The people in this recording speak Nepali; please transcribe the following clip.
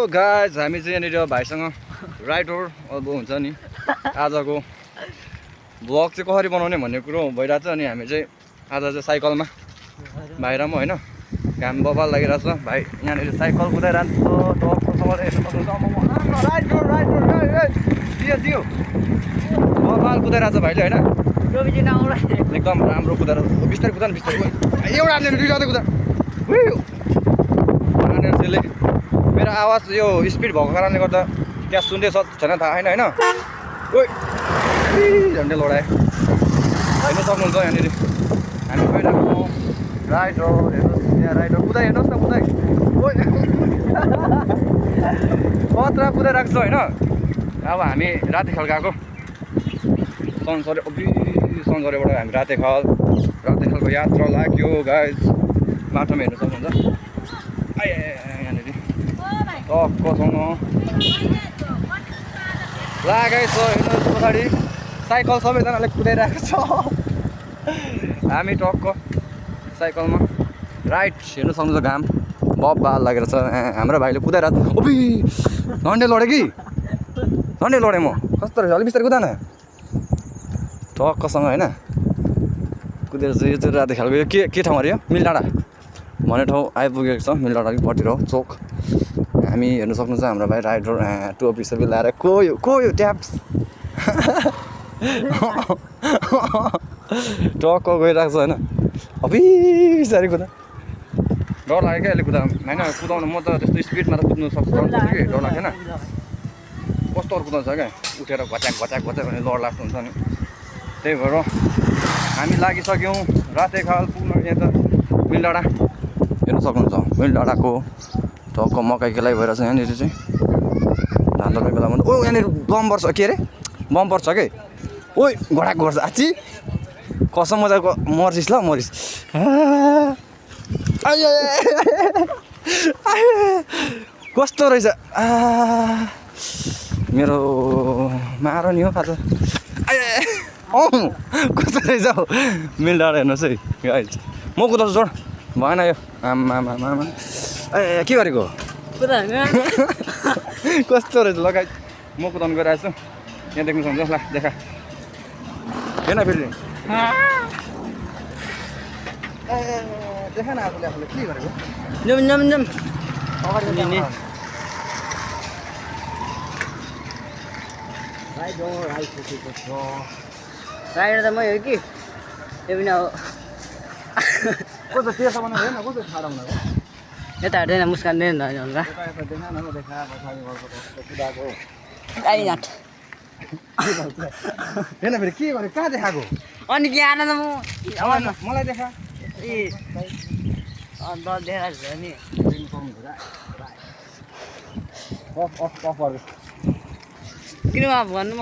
गाइज हामी चाहिँ यहाँनिर भाइसँग राइड ओभर अब हुन्छ नि आजको ब्लग चाहिँ कसरी बनाउने भन्ने कुरो भइरहेको छ। अनि हामी चाहिँ आज चाहिँ साइकलमा भाइ र म होइन घाम बबाल लागिरहेको छ। भाइ यहाँनिर साइकल कुदाइरहन्छ टपकोसँगले हेर्नु सक्नुहुन्छ। दियो बबाल कुदाइरहेको छ भाइले होइन एकदम राम्रो कुदाएर बिस्तारै कुदा न बिस्तारै एउटा हाल्ने दुईवटा कुदा त्यसले मेरो आवाज यो स्पिड भएको कारणले गर्दा त्यहाँ सुन्दैछ छैन थाहा छैन होइन। झन्डै लडाएँ हेर्नु सक्नुहुन्छ यहाँनिर हामी गइरहेको छौँ राइडर हेर्नुहोस् यहाँ राइडर कुदाइ हेर्नुहोस् न कुदाइ कत्रा कुदाइरहेको छ होइन। अब हामी राति खाल गएको सन्चरेबाट हामी राति खालको यात्रा लाग्यो गाइज। बाटोमा हेर्नु सक्नुहुन्छ यहाँनिर टक्कसँग लागेछ हेर्नुहोस् पछाडि साइकल सबैजनाले कुदाइरहेको छ। हामी टक्क साइकलमा राइट हेर्नु सक्नुहुन्छ घाम बबाल लागेर छ। हाम्रो भाइले कुदाइरहेको ओबी झन्डै लडेँ कि झन्डै लडेँ म कस्तो रहेछ अलिक बिस्तारै कुदा न टक्कसँग होइन कुदेर चाहिँ यो चाहिँ राति खालको यो के ठाउँ अरे यो मिलडाँडा भन्ने ठाउँ आइपुगेको छ। मिलडाँडा पट्टि हो चोक हामी हेर्नु सक्नुहुन्छ। हाम्रो भाइ राइडर टोपी सबै लाएर को यो ट्याप्स टक्क गइरहेको छ होइन। अबि बिस्तारै कुदा डर लाग्यो क्या अहिले कुदा होइन कुदाउनु म त त्यस्तो स्पिडमा त कुद्नु सक्छु कि डर लाग्दैन कस्तो कुदाउँछ क्या उठेर घच्याक भने डर लाग्छ हुन्छ नि। त्यही भएर हामी लागिसक्यौँ राते खाल पुग्नु यहाँ त मिलडाँडा हेर्नु सक्नुहुन्छ। मिलडाँडाको टक्क मकै केलाई भएर छ यहाँनिर चाहिँ धान रोप्ने बेलामा ओ यहाँनिर बम्पर छ के अरे बम्पर छ कि ओइ घोडाको गर्छ आची कसम मजाको मर्सिस ल मरिस कस्तो रहेछ मेरो मारो नि हो आज कस्तो रहेछ हौ मिलडाँडा हेर्नुहोस् है गाइज। म कुदाउँछु जोड भएन यो आमा ए के गरेको कस्तो रहेछ लगाइ म कुदाउनु गइरहेको छु यहाँ देख्नु सक्नुहुन्छ ल देखा हेर्न फेरि देखा न आफूले के गरेको राइडर त मै हो कि त्यो पनि अब कस्तो त्यसमा हेर्न कस्तो ठाडो हुँदा यता हेर्दैन मुस्कान दिएन त हल्का हेर्न फेरि के गरेँ कहाँ देखाएको अनि के आएन त म मलाई देखा ए दल देखाएको छ नि किन भन्नु म